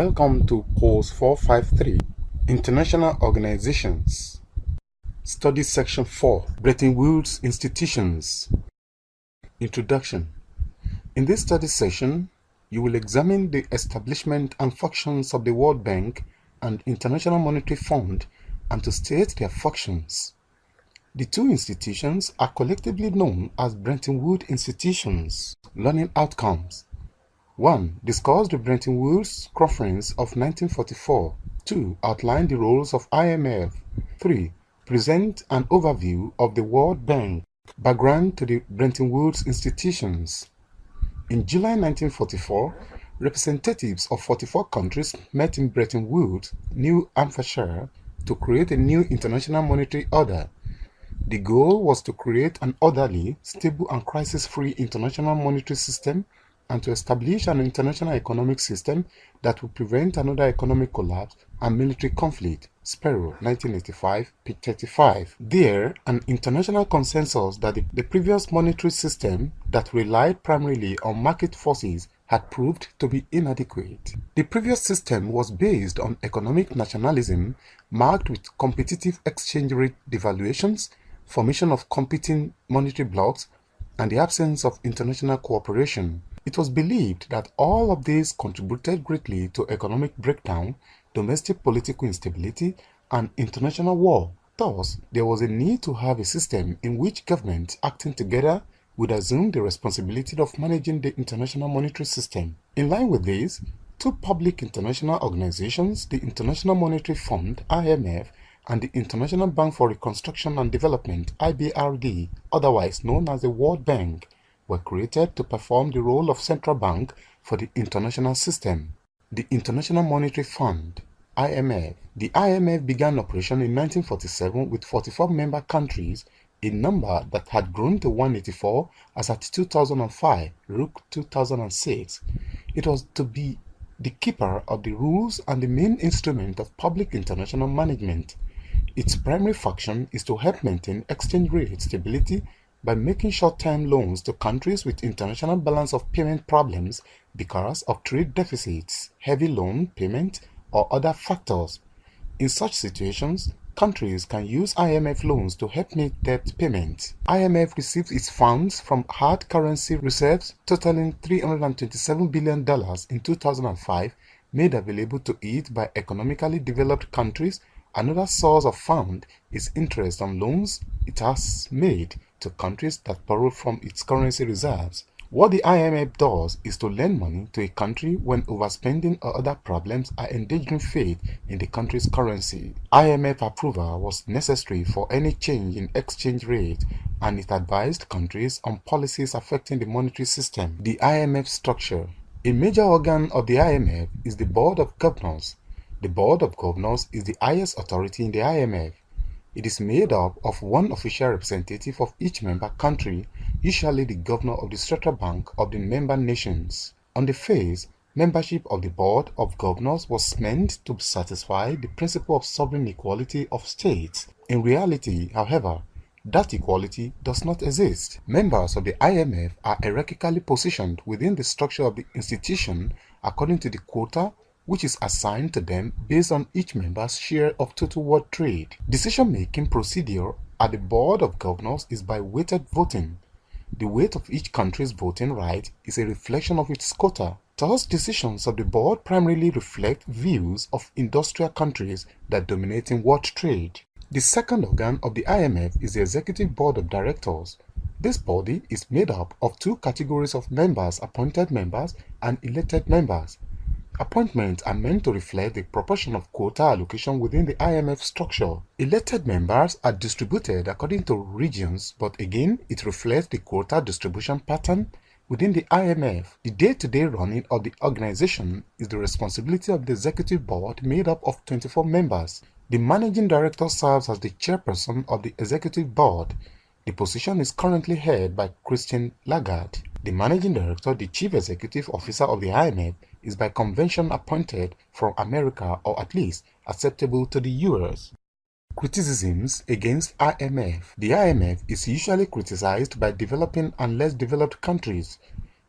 Welcome to Course 453, International Organizations. Study Section 4, Bretton Woods Institutions. Introduction. In this study session, you will examine the establishment and functions of the World Bank and International Monetary Fund and to state their functions. The two institutions are collectively known as Bretton Woods Institutions. Learning outcomes. 1. Discuss the Bretton Woods Conference of 1944. 2. Outline the roles of IMF. 3. Present an overview of the World Bank. Background to the Bretton Woods institutions. In July 1944, representatives of 44 countries met in Bretton Woods, New Hampshire, to create a new international monetary order. The goal was to create an orderly, stable and crisis-free international monetary system and to establish an international economic system that would prevent another economic collapse and military conflict. Sparrow, 1985, page 35. There, an international consensus that the previous monetary system that relied primarily on market forces had proved to be inadequate. The previous system was based on economic nationalism marked with competitive exchange rate devaluations, formation of competing monetary blocks, and the absence of international cooperation. It was believed that all of these contributed greatly to economic breakdown, domestic political instability, and international war. Thus, there was a need to have a system in which governments acting together would assume the responsibility of managing the international monetary system. In line with this, two public international organizations, the International Monetary Fund (IMF) and the International Bank for Reconstruction and Development (IBRD), otherwise known as the World Bank, were created to perform the role of central bank for the international system. The International Monetary Fund (IMF). The IMF began operation in 1947 with 44 member countries, a number that had grown to 184 as at 2005, Rook 2006. It was to be the keeper of the rules and the main instrument of public international management. Its primary function is to help maintain exchange rate stability by making short-term loans to countries with international balance of payment problems because of trade deficits, heavy loan payment, or other factors. In such situations, countries can use IMF loans to help meet debt payments. IMF receives its funds from hard currency reserves totaling $327 billion in 2005, made available to it by economically developed countries. Another source of fund is interest on loans it has made to countries that borrow from its currency reserves. What the IMF does is to lend money to a country when overspending or other problems are endangering faith in the country's currency. IMF approval was necessary for any change in exchange rate, and it advised countries on policies affecting the monetary system. The IMF structure. A major organ of the IMF is the Board of Governors. The Board of Governors is the highest authority in the IMF. It is made up of one official representative of each member country, usually the governor of the central bank of the member nations. On the face, membership of the Board of Governors was meant to satisfy the principle of sovereign equality of states. In reality, however, that equality does not exist. Members of the IMF are hierarchically positioned within the structure of the institution according to the quota which is assigned to them based on each member's share of total world trade. Decision-making procedure at the Board of Governors is by weighted voting. The weight of each country's voting right is a reflection of its quota. Thus, decisions of the board primarily reflect views of industrial countries that dominate in world trade. The second organ of the IMF is the Executive Board of Directors. This body is made up of two categories of members: appointed members and elected members. Appointments are meant to reflect the proportion of quota allocation within the IMF structure. Elected members are distributed according to regions, but again, it reflects the quota distribution pattern within the IMF. The day-to-day running of the organization is the responsibility of the executive board made up of 24 members. The managing director serves as the chairperson of the executive board. The position is currently held by Christine Lagarde. The managing director, the chief executive officer of the IMF, is by convention appointed from America or at least acceptable to the US. Criticisms against IMF. The IMF is usually criticized by developing and less developed countries.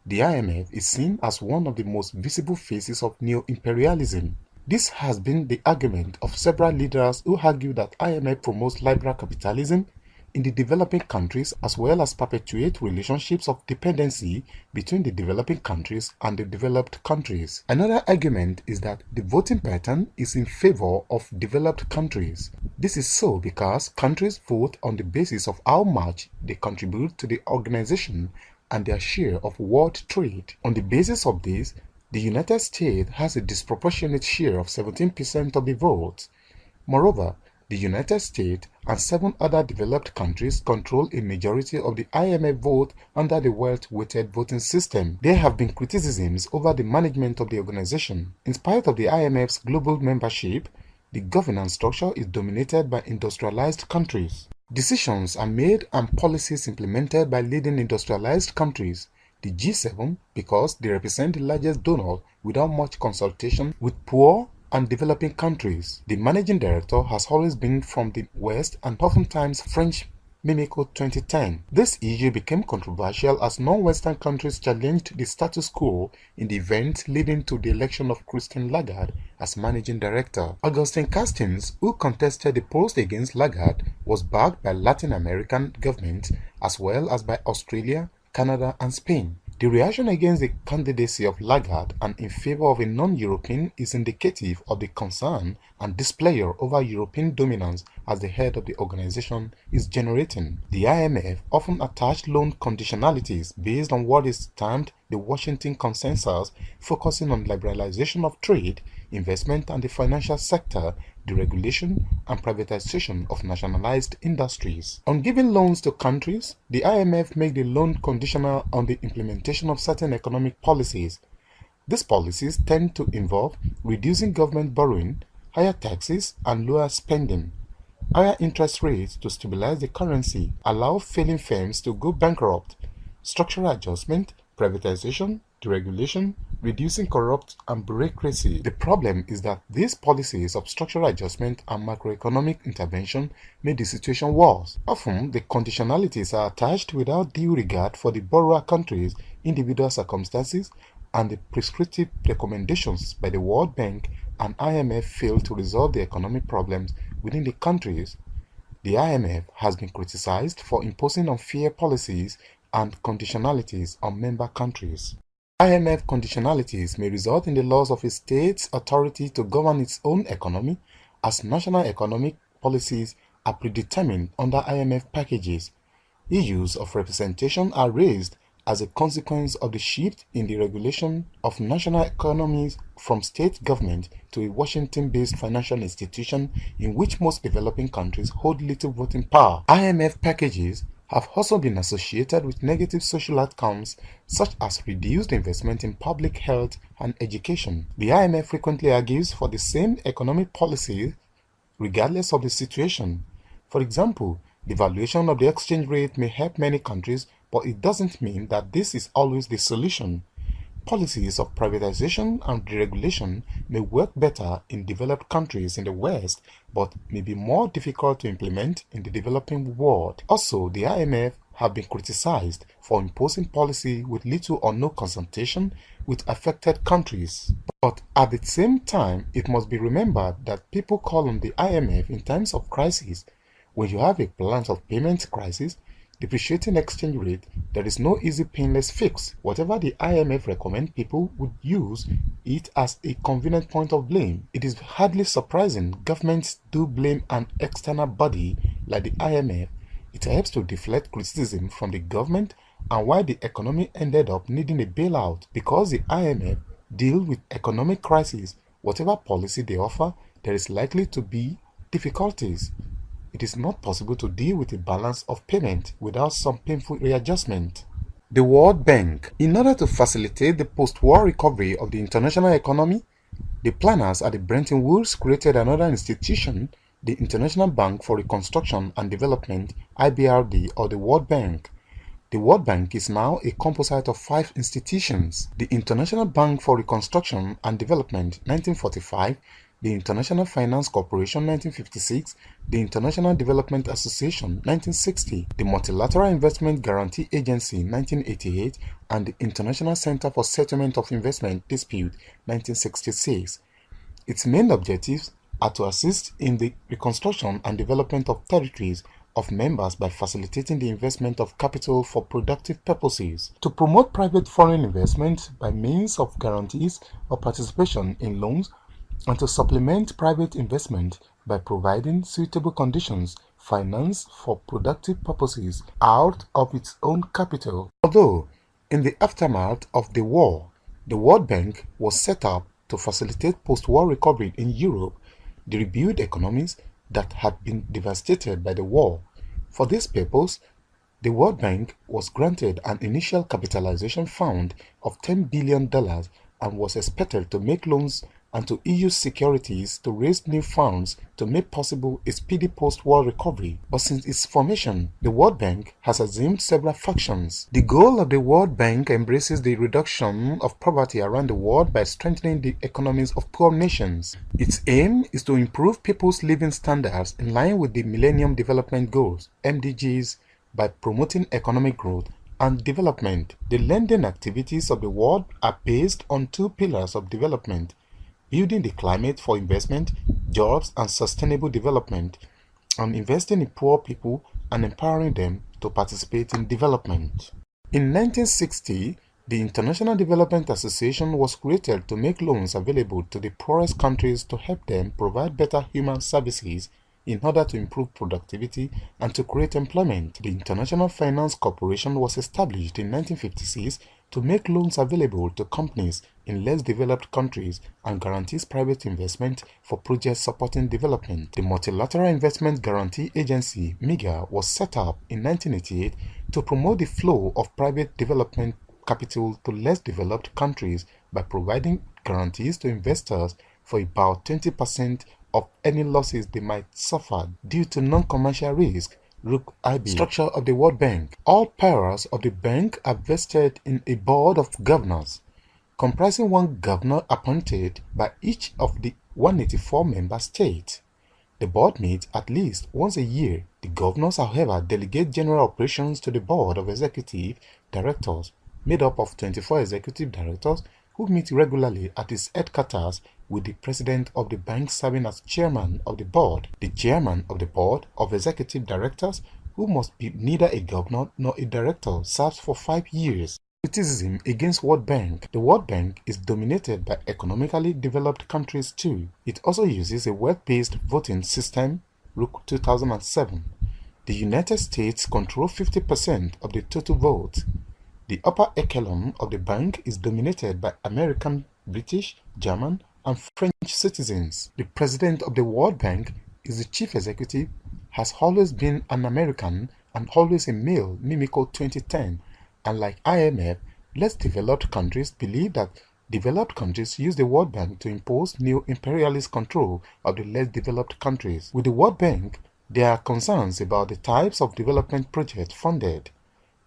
The IMF is seen as one of the most visible faces of neo-imperialism. This has been the argument of several leaders who argue that IMF promotes liberal capitalism in the developing countries as well as perpetuate relationships of dependency between the developing countries and the developed countries. Another argument is that the voting pattern is in favor of developed countries. This is so because countries vote on the basis of how much they contribute to the organization and their share of world trade. On the basis of this, the United States has a disproportionate share of 17% of the vote. Moreover, the United States and 7 other developed countries control a majority of the IMF vote under the wealth-weighted voting system. There have been criticisms over the management of the organization. In spite of the IMF's global membership, the governance structure is dominated by industrialized countries. Decisions are made and policies implemented by leading industrialized countries, the G7, because they represent the largest donor without much consultation with poor and developing countries. The managing director has always been from the West and oftentimes French Mimico 2010. This issue became controversial as non-Western countries challenged the status quo in the event leading to the election of Christine Lagarde as managing director. Augustin Carstens, who contested the post against Lagarde, was backed by Latin American governments as well as by Australia, Canada, and Spain. The reaction against the candidacy of Lagarde and in favor of a non-European is indicative of the concern and displeasure over European dominance as the head of the organization is generating. The IMF often attached loan conditionalities based on what is termed the Washington Consensus, focusing on liberalization of trade, investment and the financial sector, deregulation and privatization of nationalized industries. On giving loans to countries, the IMF made the loan conditional on the implementation of certain economic policies. These policies tend to involve reducing government borrowing, higher taxes and lower spending, higher interest rates to stabilize the currency, allow failing firms to go bankrupt, structural adjustment, privatization, deregulation, reducing corrupt and bureaucracy. The problem is that these policies of structural adjustment and macroeconomic intervention made the situation worse. Often, the conditionalities are attached without due regard for the borrower countries' individual circumstances, and the prescriptive recommendations by the World Bank and IMF fail to resolve the economic problems within the countries. The IMF has been criticized for imposing unfair policies and conditionalities on member countries. IMF conditionalities may result in the loss of a state's authority to govern its own economy, as national economic policies are predetermined under IMF packages. Issues of representation are raised as a consequence of the shift in the regulation of national economies from state government to a Washington-based financial institution in which most developing countries hold little voting power. IMF packages have also been associated with negative social outcomes such as reduced investment in public health and education. The IMF frequently argues for the same economic policy regardless of the situation. For example, the valuation of the exchange rate may help many countries, but it doesn't mean that this is always the solution. Policies of privatization and deregulation may work better in developed countries in the West, but may be more difficult to implement in the developing world. Also, the IMF have been criticized for imposing policy with little or no consultation with affected countries. But at the same time, it must be remembered that people call on the IMF in times of crisis. When you have a balance of payment crisis, depreciating exchange rate, there is no easy painless fix. Whatever the IMF recommend, people would use it as a convenient point of blame. It is hardly surprising governments do blame an external body like the IMF. It helps to deflect criticism from the government and why the economy ended up needing a bailout. Because the IMF deal with economic crisis, whatever policy they offer, there is likely to be difficulties. It is not possible to deal with a balance of payment without some painful readjustment. The World Bank. In order to facilitate the post-war recovery of the international economy, the planners at the Bretton Woods created another institution, the International Bank for Reconstruction and Development, IBRD, or the World Bank. The World Bank is now a composite of 5 institutions. The International Bank for Reconstruction and Development, 1945, the International Finance Corporation 1956, the International Development Association 1960, the Multilateral Investment Guarantee Agency 1988, and the International Center for Settlement of Investment Dispute 1966. Its main objectives are to assist in the reconstruction and development of territories of members by facilitating the investment of capital for productive purposes, to promote private foreign investment by means of guarantees or participation in loans, and to supplement private investment by providing suitable conditions, finance for productive purposes out of its own capital. Although, in the aftermath of the war, the World Bank was set up to facilitate post-war recovery in Europe, the rebuild economies that had been devastated by the war. For this purpose, the World Bank was granted an initial capitalization fund of $10 billion and was expected to make loans and to issue securities to raise new funds to make possible a speedy post-war recovery. But since its formation, the World Bank has assumed several functions. The goal of the World Bank embraces the reduction of poverty around the world by strengthening the economies of poor nations. Its aim is to improve people's living standards in line with the Millennium Development Goals, MDGs, by promoting economic growth and development. The lending activities of the world are based on two pillars of development: building the climate for investment, jobs, and sustainable development, and investing in poor people and empowering them to participate in development. In 1960, the International Development Association was created to make loans available to the poorest countries to help them provide better human services in order to improve productivity and to create employment. The International Finance Corporation was established in 1956 to make loans available to companies in less developed countries and guarantees private investment for projects supporting development. The Multilateral Investment Guarantee Agency (MIGA) was set up in 1988 to promote the flow of private development capital to less developed countries by providing guarantees to investors for about 20% of any losses they might suffer due to non-commercial risk. Rook IB. Structure of the World Bank. All powers of the bank are vested in a board of governors, comprising one governor appointed by each of the 184 member states. The board meets at least once a year. The governors, however, delegate general operations to the board of executive directors, made up of 24 executive directors who meet regularly at its headquarters, with the president of the bank serving as chairman of the board. The chairman of the board of executive directors, who must be neither a governor nor a director, serves for 5 years. Criticism against World Bank. The World Bank is dominated by economically developed countries too. It also uses a web-based voting system, Rook 2007. The United States control 50% of the total vote. The upper echelon of the bank is dominated by American, British, German, and French citizens. The president of the World Bank is the chief executive, has always been an American and always a male, Mimico 2010, and like IMF, less developed countries believe that developed countries use the World Bank to impose new imperialist control of the less developed countries. With the World Bank, there are concerns about the types of development projects funded.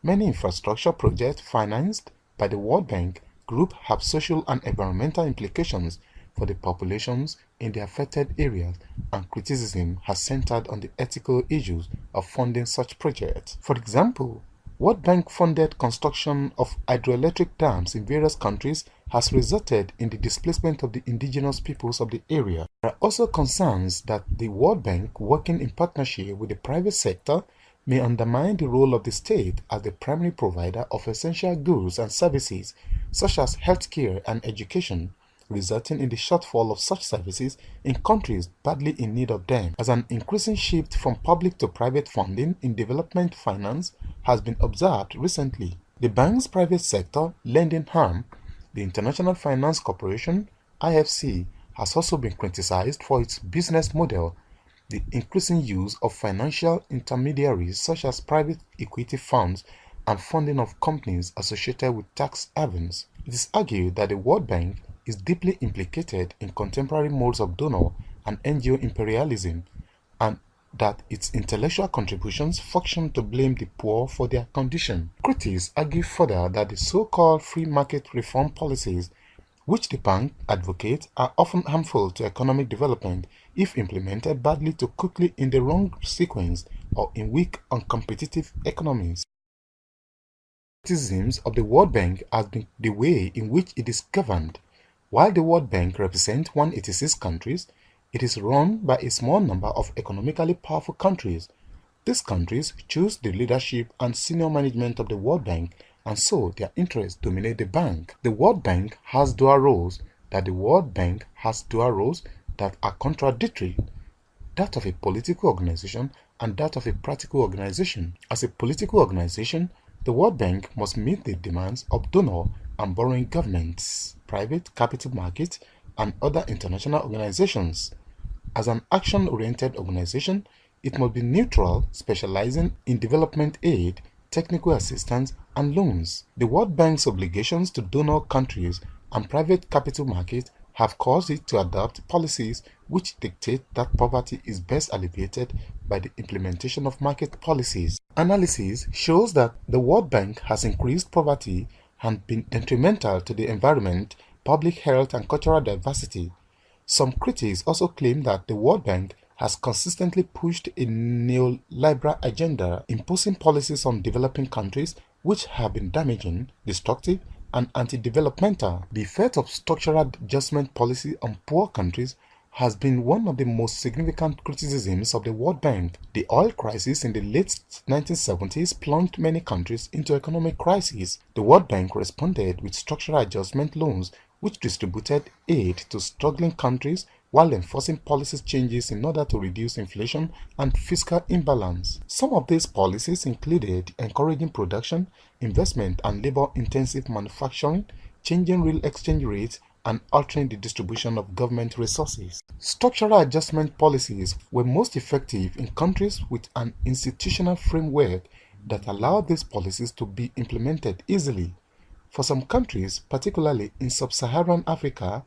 Many infrastructure projects financed by the World Bank Group have social and environmental implications for the populations in the affected areas, and criticism has centered on the ethical issues of funding such projects. For example, World Bank-funded construction of hydroelectric dams in various countries has resulted in the displacement of the indigenous peoples of the area. There are also concerns that the World Bank, working in partnership with the private sector, may undermine the role of the state as the primary provider of essential goods and services such as healthcare and education, resulting in the shortfall of such services in countries badly in need of them. As an increasing shift from public to private funding in development finance has been observed recently, the bank's private sector lending arm, the International Finance Corporation (IFC), has also been criticized for its business model, the increasing use of financial intermediaries such as private equity funds and funding of companies associated with tax havens. It is argued that the World Bank is deeply implicated in contemporary modes of donor and NGO imperialism, and that its intellectual contributions function to blame the poor for their condition. Critics argue further that the so-called free market reform policies which the bank advocates are often harmful to economic development if implemented badly too quickly in the wrong sequence or in weak, uncompetitive economies. Criticisms of the World Bank has been the way in which it is governed. While the World Bank represents 186 countries, it is run by a small number of economically powerful countries. These countries choose the leadership and senior management of the World Bank, and so their interests dominate the bank. The World Bank has dual roles that are contradictory, that of a political organization and that of a practical organization. As a political organization, the World Bank must meet the demands of donor and borrowing governments, private capital markets, and other international organizations. As an action-oriented organization, it must be neutral, specializing in development aid, technical assistance, and loans. The World Bank's obligations to donor countries and private capital markets have caused it to adopt policies which dictate that poverty is best alleviated by the implementation of market policies. Analysis shows that the World Bank has increased poverty and been detrimental to the environment, public health, and cultural diversity. Some critics also claim that the World Bank has consistently pushed a neoliberal agenda, imposing policies on developing countries which have been damaging, destructive, and anti-developmental. The effect of structural adjustment policy on poor countries has been one of the most significant criticisms of the World Bank. The oil crisis in the late 1970s plunged many countries into economic crisis. The World Bank responded with structural adjustment loans which distributed aid to struggling countries while enforcing policy changes in order to reduce inflation and fiscal imbalance. Some of these policies included encouraging production, investment and labor-intensive manufacturing, changing real exchange rates, and altering the distribution of government resources. Structural adjustment policies were most effective in countries with an institutional framework that allowed these policies to be implemented easily. For some countries, particularly in sub-Saharan Africa,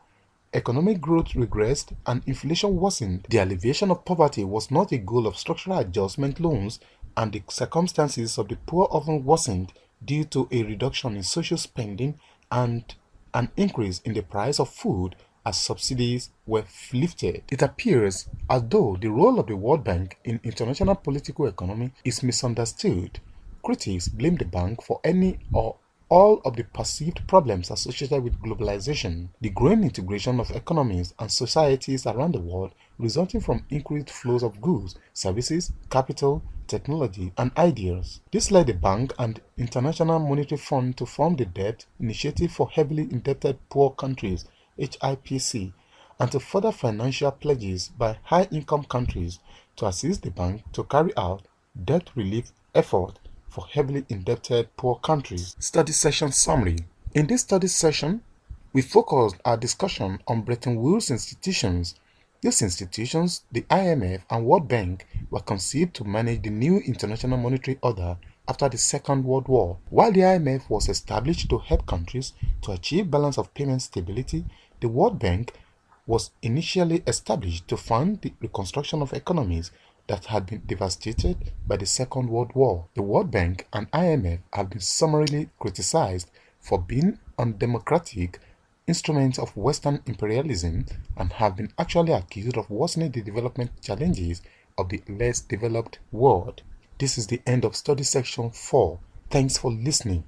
economic growth regressed and inflation worsened. The alleviation of poverty was not a goal of structural adjustment loans, and the circumstances of the poor often worsened due to a reduction in social spending and an increase in the price of food as subsidies were lifted. It appears as though the role of the World Bank in international political economy is misunderstood. Critics blame the bank for any or all of the perceived problems associated with globalization, the growing integration of economies and societies around the world resulting from increased flows of goods, services, capital, technology, and ideas. This led the bank and International Monetary Fund to form the Debt Initiative for Heavily Indebted Poor Countries (HIPC) and to further financial pledges by high-income countries to assist the bank to carry out debt relief efforts for heavily indebted poor countries. Study session summary. In this study session, we focused our discussion on Bretton Woods institutions. These institutions, the IMF and World Bank, were conceived to manage the new international monetary order after the Second World War. While the IMF was established to help countries to achieve balance of payment stability, the World Bank was initially established to fund the reconstruction of economies that had been devastated by the Second World War. The World Bank and IMF have been summarily criticized for being undemocratic instruments of Western imperialism and have been actually accused of worsening the development challenges of the less developed world. This is the end of study section 4. Thanks for listening.